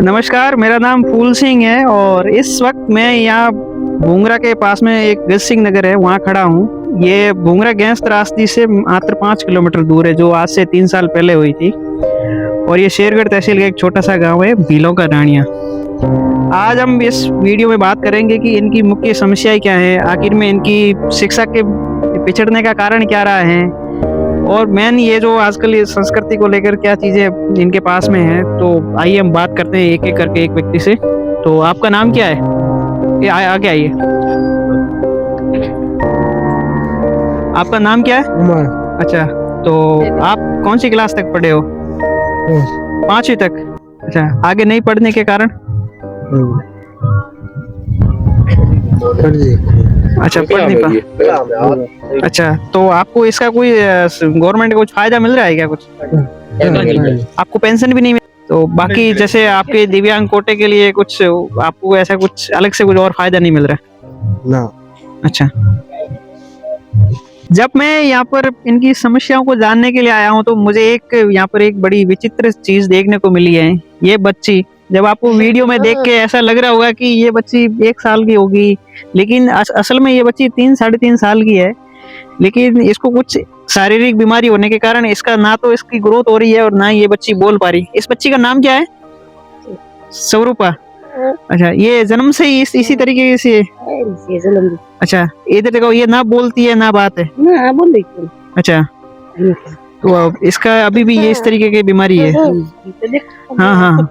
नमस्कार, मेरा नाम फूल सिंह है और इस वक्त मैं यहाँ भूंगरा के पास में एक गज सिंह नगर है, वहाँ खड़ा हूँ। ये भूंगरा गैस त्रासदी से मात्र 5 किलोमीटर दूर है, जो आज से 3 साल पहले हुई थी। और ये शेरगढ़ तहसील का एक छोटा सा गांव है, भीलों का रानिया। आज हम इस वीडियो में बात करेंगे कि इनकी मुख्य समस्याएं क्या है, आखिर में इनकी शिक्षा के पिछड़ने का कारण क्या रहा है, और मेन ये जो आजकल ये संस्कृति को लेकर क्या चीजें इनके पास में है। तो आइए हम बात करते हैं एक एक करके एक व्यक्ति से। तो आपका नाम क्या है? ये आगे आइए। आपका नाम क्या है? उमर। अच्छा, तो आप कौन सी क्लास तक पढ़े हो? 5वीं तक। अच्छा, आगे नहीं पढ़ने के कारण? अच्छा, पढ़ नहीं पा। अच्छा, तो आपको इसका कोई गवर्नमेंट को कुछ फायदा मिल रहा है क्या? कुछ आपको पेंशन भी नहीं मिल? तो बाकी जैसे आपके दिव्यांग कोटे के लिए कुछ आपको ऐसा कुछ अलग से कुछ और फायदा नहीं मिल रहा ना? अच्छा, जब मैं यहाँ पर इनकी समस्याओं को जानने के लिए आया हूँ तो मुझे यहाँ पर एक बड़ी विचित्र चीज देखने को मिली है। ये बच्ची, जब आपको वीडियो में देख के ऐसा लग रहा होगा कि ये बच्ची 1 साल की होगी, लेकिन असल में ये बच्ची 3-3.5 साल की है। लेकिन इसको कुछ शारीरिक बीमारी होने के कारण इसका ना तो इसकी ग्रोथ हो रही है और ना ये बच्ची बोल पा रही। इस बच्ची का नाम क्या है? स्वरूपा। अच्छा, ये जन्म से ही इसी तरीके से? अच्छा, इधर देखो, ये ना बोलती है ना बात है ना बोल रही। अच्छा, तो अब इसका अभी भी ये इस तरीके की बीमारी है? हाँ हाँ।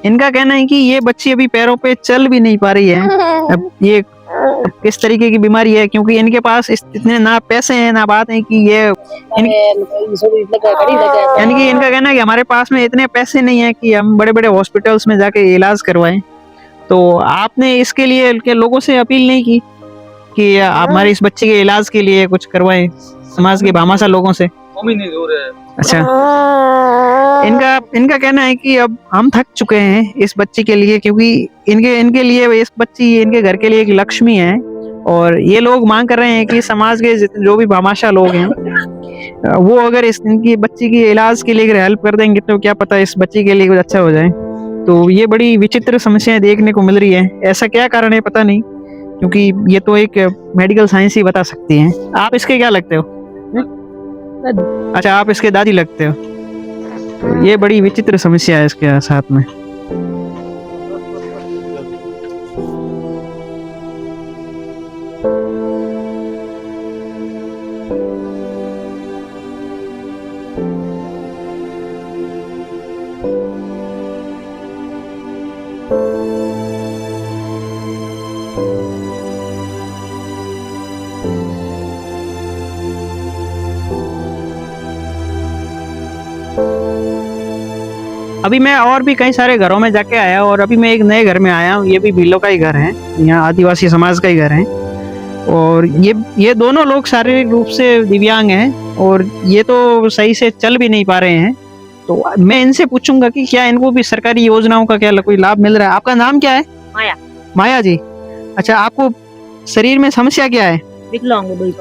इनका कहना है कि ये बच्ची अभी पैरों पे चल भी नहीं पा रही है। अब ये किस तरीके की बीमारी है, क्योंकि इनके पास इतने ना पैसे हैं ना बात है कि ये यानी कि इनका कहना है कि हमारे पास में इतने पैसे नहीं है कि हम बड़े बड़े हॉस्पिटल्स में जाके इलाज करवाएं। तो आपने इसके लिए के लोगों से अपील नहीं की कि आप हमारे इस बच्चे के इलाज के लिए कुछ करवाएं, समाज के भामाशाह लोगों से? अच्छा, इनका कहना है कि अब हम थक चुके हैं इस बच्ची के लिए, क्योंकि इनके लिए इस बच्ची इनके घर के लिए एक लक्ष्मी है। और ये लोग मांग कर रहे हैं कि समाज के जो भी भामाशाह लोग हैं वो अगर इनकी बच्ची की इलाज के लिए हेल्प कर देंगे तो क्या पता इस बच्ची के लिए कुछ अच्छा हो जाए। तो ये बड़ी विचित्र समस्याएं देखने को मिल रही है। ऐसा क्या कारण है पता नहीं, क्योंकि ये तो एक मेडिकल साइंस ही बता सकती है। आप इसके क्या लगते हो? अच्छा, आप इसके दादी लगते हो। तो ये बड़ी विचित्र समस्या है इसके साथ में। अभी मैं और भी कई सारे घरों में जाके आया और अभी मैं एक नए घर में आया हूँ। ये भी भीलों का ही घर है, यहाँ आदिवासी समाज का ही घर है। और ये दोनों लोग शारीरिक रूप से दिव्यांग हैं और ये तो सही से चल भी नहीं पा रहे हैं। तो मैं इनसे पूछूंगा कि क्या इनको भी सरकारी योजनाओं का क्या कोई लाभ मिल रहा है? आपका नाम क्या है? माया। माया जी। अच्छा, आपको शरीर में समस्या क्या है? विकलांग हूँ।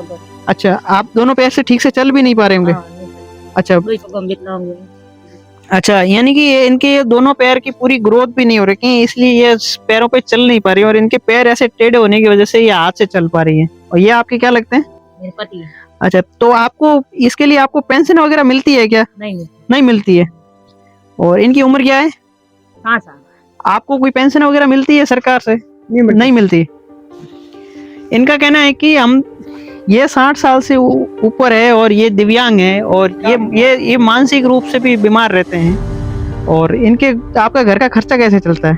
अच्छा, आप दोनों पैर से ठीक से चल भी नहीं पा रहे होंगे? अच्छा अच्छा, यानी कि इनके दोनों पैर की पूरी ग्रोथ भी नहीं हो रही, इसलिए ये पैरों पे चल नहीं पा रही और इनके पैर ऐसे टेढ़े होने की वजह से ये हाथ से चल पा रही है। और ये आपके क्या लगते हैं? मेरे पति। अच्छा, तो आपको इसके लिए आपको पेंशन वगैरह मिलती है क्या? नहीं मिलती है। और इनकी उम्र क्या है? 5 साल। आपको कोई पेंशन वगैरह मिलती है सरकार से? नहीं मिलती। इनका कहना है कि हम ये 60 साल से ऊपर है और ये दिव्यांग है और ये मानसिक रूप से भी बीमार रहते हैं। और इनके आपका घर का खर्चा कैसे चलता है?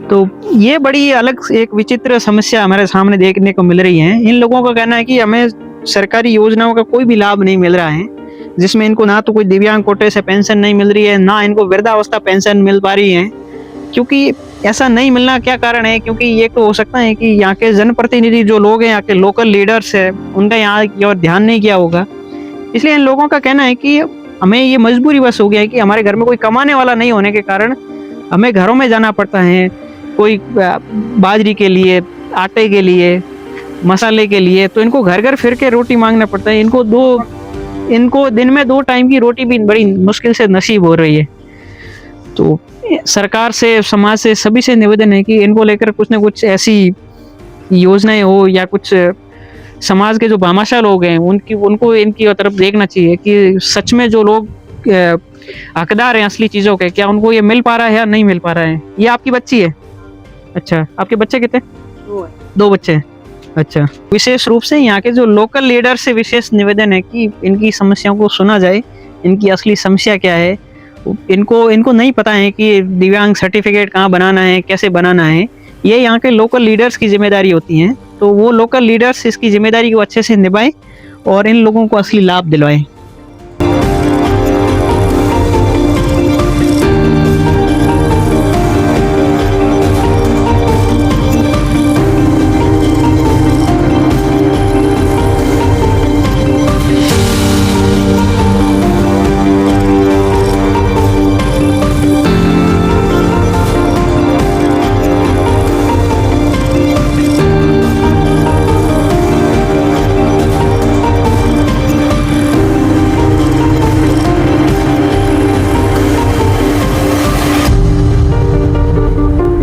तो ये बड़ी अलग एक विचित्र समस्या हमारे सामने देखने को मिल रही है। इन लोगों का कहना है कि हमें सरकारी योजनाओं का कोई भी लाभ नहीं मिल रहा है, जिसमें इनको ना तो कोई दिव्यांग कोटे से पेंशन नहीं मिल रही है, ना इनको वृद्धावस्था पेंशन मिल पा रही है। क्योंकि ऐसा नहीं मिलना क्या कारण है? क्योंकि ये तो हो सकता है कि यहाँ के जनप्रतिनिधि जो लोग हैं, यहाँ के लोकल लीडर्स है, उनका यहाँ की ओर ध्यान नहीं किया होगा। इसलिए इन लोगों का कहना है कि हमें ये मजबूरी बस हो गया है कि हमारे घर में कोई कमाने वाला नहीं होने के कारण हमें घरों में जाना पड़ता है, कोई बाजरी के लिए, आटे के लिए, मसाले के लिए। तो इनको घर घर फिर के रोटी मांगना पड़ता है। इनको दिन में 2 टाइम की रोटी भी बड़ी मुश्किल से नसीब हो रही है। तो सरकार से, समाज से, सभी से निवेदन है कि इनको लेकर कुछ न कुछ ऐसी योजनाएं हो, या कुछ समाज के जो भामाशाह लोग हैं उनको इनकी तरफ देखना चाहिए कि सच में जो लोग हकदार हैं असली चीज़ों के, क्या उनको ये मिल पा रहा है या नहीं मिल पा रहा है। ये आपकी बच्ची है? अच्छा, आपके बच्चे कितने? 2 बच्चे हैं। अच्छा, विशेष रूप से यहाँ के जो लोकल लीडर से विशेष निवेदन है कि इनकी समस्याओं को सुना जाए, इनकी असली समस्या क्या है। इनको नहीं पता है कि दिव्यांग सर्टिफिकेट कहाँ बनाना है, कैसे बनाना है। ये यहाँ के लोकल लीडर्स की जिम्मेदारी होती है, तो वो लोकल लीडर्स इसकी जिम्मेदारी को अच्छे से निभाएं और इन लोगों को असली लाभ दिलवाएं।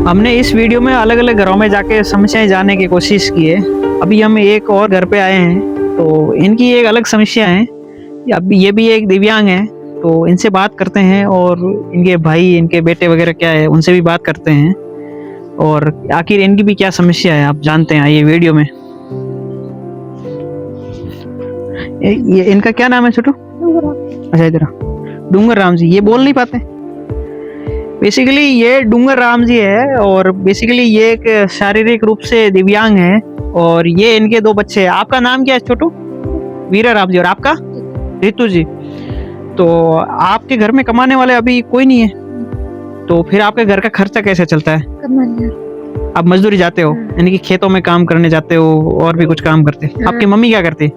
हमने इस वीडियो में अलग अलग घरों में जाके समस्याएं जानने की कोशिश की है। अभी हम एक और घर पे आए हैं, तो इनकी एक अलग समस्या है। अब ये भी एक दिव्यांग है, तो इनसे बात करते हैं और इनके भाई, इनके बेटे वगैरह क्या है, उनसे भी बात करते हैं और आखिर इनकी भी क्या समस्या है आप जानते हैं ये वीडियो में। ये इनका क्या नाम है छोटू? अच्छा, इधर डूंगर राम जी। ये बोल नहीं पाते। बेसिकली ये डूंगर राम जी है और बेसिकली ये एक शारीरिक रूप से दिव्यांग है और ये इनके 2 बच्चे हैं। आपका नाम क्या है छोटू? वीरा राम जी। और आपका? रितु जी। तो आपके घर में कमाने वाले अभी कोई नहीं है, तो फिर आपके घर का खर्चा कैसे चलता है? आप मजदूरी जाते हो, यानी कि खेतों में काम करने जाते हो और भी कुछ काम करते हैं। आपकी मम्मी क्या करती है?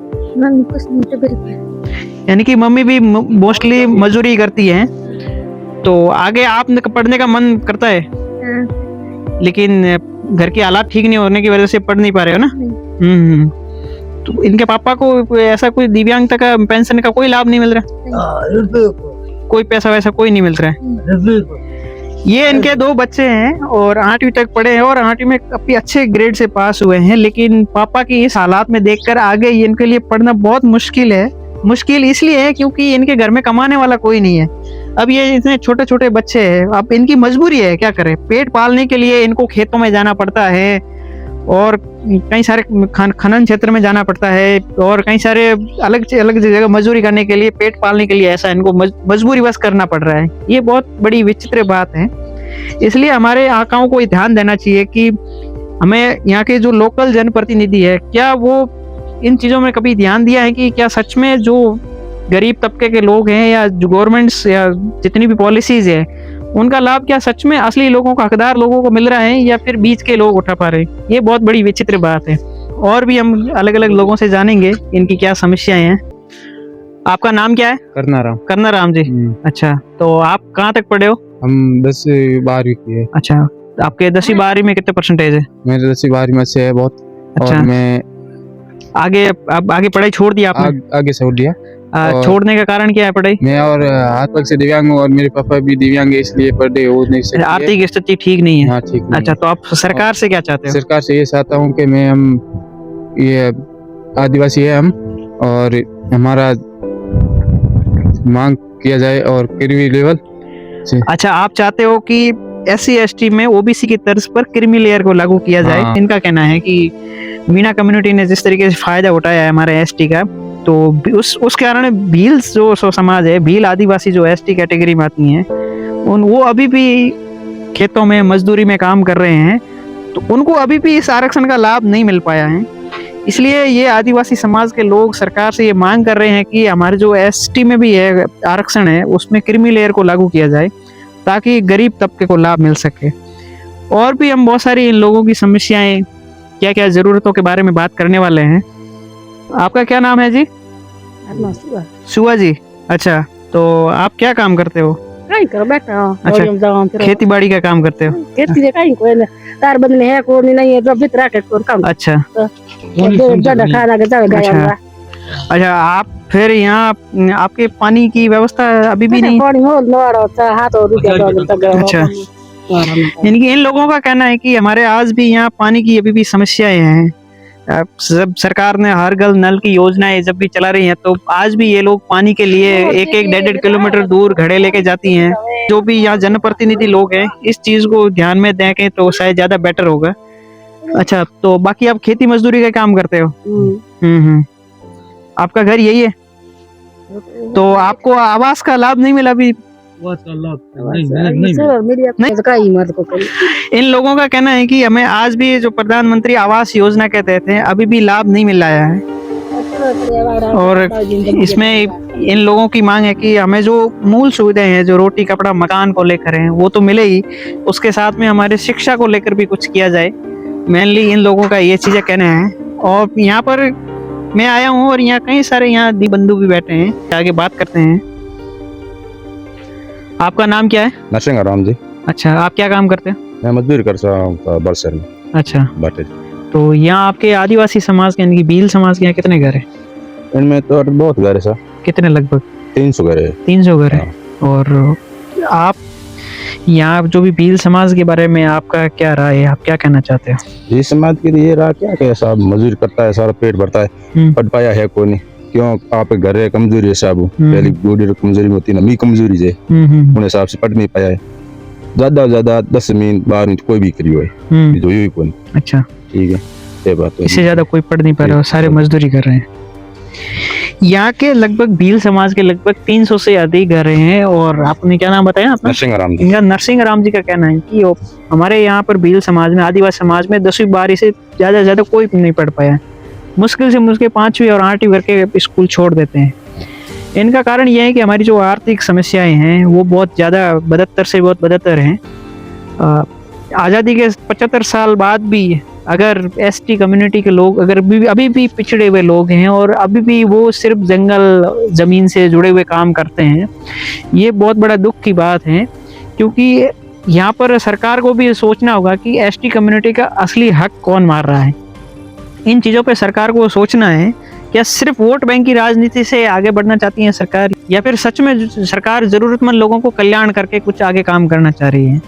यानी कि मम्मी भी मोस्टली मजदूरी करती है। तो आगे आप पढ़ने का मन करता है, लेकिन घर के हालात ठीक नहीं होने की वजह से पढ़ नहीं पा रहे हो ना? तो इनके पापा को ऐसा कोई दिव्यांगता का पेंशन का कोई लाभ नहीं मिल रहा? कोई पैसा वैसा कोई नहीं मिल रहा है। ये इनके 2 बच्चे हैं और 8वीं तक पढ़े हैं और 8वीं में काफी अच्छे ग्रेड से पास हुए हैं, लेकिन पापा की इस हालात में देखकर आगे इनके लिए पढ़ना बहुत मुश्किल है। मुश्किल इसलिए है क्योंकि इनके घर में कमाने वाला कोई नहीं है। अब ये इतने छोटे छोटे बच्चे हैं, अब इनकी मजबूरी है, क्या करें। पेट पालने के लिए इनको खेतों में जाना पड़ता है और कई सारे खनन क्षेत्र में जाना पड़ता है और कई सारे अलग अलग जगह मजदूरी करने के लिए, पेट पालने के लिए ऐसा इनको मजबूरी बस करना पड़ रहा है। ये बहुत बड़ी विचित्र बात है। इसलिए हमारे आकाओं को ध्यान देना चाहिए कि हमें यहाँ के जो लोकल जनप्रतिनिधि है, क्या वो इन चीज़ों में कभी ध्यान दिया है कि क्या सच में जो गरीब तबके के लोग हैं या जो गवर्नमेंट्स या जितनी भी पॉलिसीज है, उनका लाभ क्या सच में असली लोगों को, हकदार लोगों को मिल रहा है या फिर बीच के लोग उठा पा रहे हैं। ये बहुत बड़ी विचित्र बात है। और भी हम अलग अलग लोगों से जानेंगे इनकी क्या समस्याएं हैं। आपका नाम क्या है? करना राम जी। अच्छा, तो आप कहाँ तक पढ़े हो? हम 10वीं-12वीं की है। अच्छा, आपके 10वीं 12वीं में कितने परसेंटेज है? मेरे 10वीं-12वीं में से है बहुत। अच्छा, और मैं आगे पढ़ाई छोड़ दी आपने? आगे छोड़ दिया। छोड़ने का कारण क्या है पढ़ाई? मैं और हाथ पैर से दिव्यांग हूँ और मेरे पापा भी दिव्यांग है, इसलिए पढ़े हो नहीं सकते। आर्थिक स्थिति ठीक नहीं है? हाँ, ठीक नहीं। अच्छा, तो आप सरकार से क्या चाहते हो? सरकार से ये चाहता हूँ कि हम ये आदिवासी है हम, और हमारा मांग किया जाए और क्रीमी लेवल से। अच्छा, आप चाहते हो कि SC ST में OBC की तर्ज पर क्रीमी लेयर को लागू किया जाए। हाँ। इनका कहना है कि मीणा कम्युनिटी ने जिस तरीके से फायदा उठाया है हमारे ST का, तो उस कारण भील जो समाज है, भील आदिवासी जो ST कैटेगरी में आती हैं, वो अभी भी खेतों में मजदूरी में काम कर रहे हैं, तो उनको अभी भी इस आरक्षण का लाभ नहीं मिल पाया है। इसलिए ये आदिवासी समाज के लोग सरकार से ये मांग कर रहे हैं कि हमारे जो ST में भी है आरक्षण है, उसमें क्रीमी लेयर को लागू किया जाए ताकि गरीब तबके को लाभ मिल सके। और भी हम बहुत सारी इन लोगों की समस्याएं, क्या क्या जरूरतों के बारे में बात करने वाले हैं। आपका क्या नाम है जी? सुआ जी। अच्छा, तो आप क्या काम करते हो? अच्छा, खेती बाड़ी का काम करते हो? तार बदले है, कोई नहीं है, जो भी तरह के काम। अच्छा, खाना के अच्छा, अच्छा, आप फिर यहाँ आपके पानी की व्यवस्था अभी भी नहीं? पानी हो नवाड़ा होता है, हाथ और रुपया तक अच्छा, यानी कि इन लोगों का कहना है कि हमारे आज भी यहाँ पानी की अभी भी समस्याएं हैं। अब जब सरकार ने हर घर नल की योजनाएं जब भी चला रही हैं, तो आज भी ये लोग पानी के लिए एक एक 1.5 किलोमीटर दूर घड़े लेके जाती हैं। जो भी यहाँ जनप्रतिनिधि लोग हैं, इस चीज को ध्यान में देखें तो शायद ज्यादा बेटर होगा। अच्छा, तो बाकी आप खेती मजदूरी का काम करते हो? आपका घर यही है? तो आपको आवास का लाभ नहीं मिला अभी? इन लोगों का कहना है कि हमें आज भी जो प्रधानमंत्री आवास योजना के तहत है, अभी भी लाभ नहीं मिल रहा है। और इसमें इन लोगों की मांग है कि हमें जो मूल सुविधाएं हैं, जो रोटी कपड़ा मकान को लेकर हैं, वो तो मिले ही, उसके साथ में हमारे शिक्षा को लेकर भी कुछ किया जाए। मेनली इन लोगों का ये चीजें कहना है। और यहाँ पर मैं आया हूँ और यहाँ कई सारे यहाँ दी बंधु भी बैठे हैं, आगे बात करते हैं। आपका नाम क्या है? नरसिंह राम जी। अच्छा, आप क्या काम करते हैं? मैं मजदूरी करता हूँ बरसर में। अच्छा, बाटे। तो यहाँ आपके आदिवासी समाज के यानी कि भील समाज के यहाँ कितने घर हैं? इनमें तो बहुत घर है सर। कितने? लगभग 300 घर है। 300 घर है। और आप यहाँ जो भी भील समाज के बारे में आपका क्या राय है, आप क्या कहना चाहते हो? ये समाज के लिए रहा क्या कि साहब मजदूरी करता है, सारा पेट भरता है, पढ़ पाया है कोई नहीं। क्यों आप घर है, कमजोरी है साहब। पहली बूढ़ी कमजोरी होती है ना, मी कमजोरी है, उन हिसाब से पढ़ नहीं पाया है। ज्यादा ज्यादा 10 मीन 12 कोई भी करियो है, जो ये कोई। अच्छा, ठीक है, ये बात है। इससे ज्यादा कोई पढ़ नहीं पा रहा, सारे मजदूरी कर रहे हैं। यहाँ के लगभग भील समाज के लगभग 300 से अधिक घर हैं। और आपने क्या नाम बताया अपना? नरसिंह राम जी। इनका नरसिंह राम जी का कहना है कि हमारे यहाँ पर भील समाज में, आदिवासी समाज में 10वीं 12वीं से ज्यादा कोई नहीं पढ़ पाया। मुश्किल से मुश्किल 5वीं और 8वीं भर के स्कूल छोड़ देते हैं। इनका कारण यह है कि हमारी जो आर्थिक समस्याएं हैं वो बहुत ज़्यादा बदतर से बहुत बदतर हैं। आज़ादी के 75 साल बाद भी अगर एसटी कम्युनिटी के लोग अगर अभी भी पिछड़े हुए लोग हैं और अभी भी वो सिर्फ जंगल ज़मीन से जुड़े हुए काम करते हैं, ये बहुत बड़ा दुख की बात है। क्योंकि यहाँ पर सरकार को भी सोचना होगा कि एसटी कम्युनिटी का असली हक कौन मार रहा है। इन चीज़ों पे सरकार को सोचना है। क्या सिर्फ वोट बैंक की राजनीति से आगे बढ़ना चाहती है सरकार, या फिर सच में सरकार जरूरतमंद लोगों को कल्याण करके कुछ आगे काम करना चाह रही है?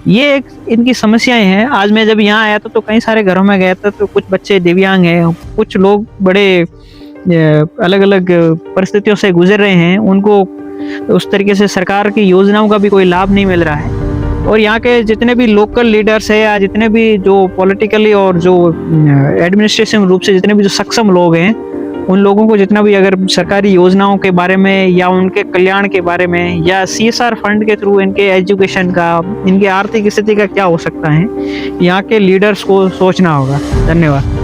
ये एक इनकी समस्याएं हैं। आज मैं जब यहाँ आया था तो कई सारे घरों में गया था, तो कुछ बच्चे दिव्यांग हैं, कुछ लोग बड़े अलग अलग परिस्थितियों से गुजर रहे हैं, उनको उस तरीके से सरकार की योजनाओं का भी कोई लाभ नहीं मिल रहा है। और यहाँ के जितने भी लोकल लीडर्स है या जितने भी जो पॉलिटिकली और जो एडमिनिस्ट्रेशन रूप से जितने भी जो सक्षम लोग हैं, उन लोगों को जितना भी अगर सरकारी योजनाओं के बारे में या उनके कल्याण के बारे में या CSR फंड के थ्रू इनके एजुकेशन का, इनके आर्थिक स्थिति का क्या हो सकता है, यहाँ के लीडर्स को सोचना होगा। धन्यवाद।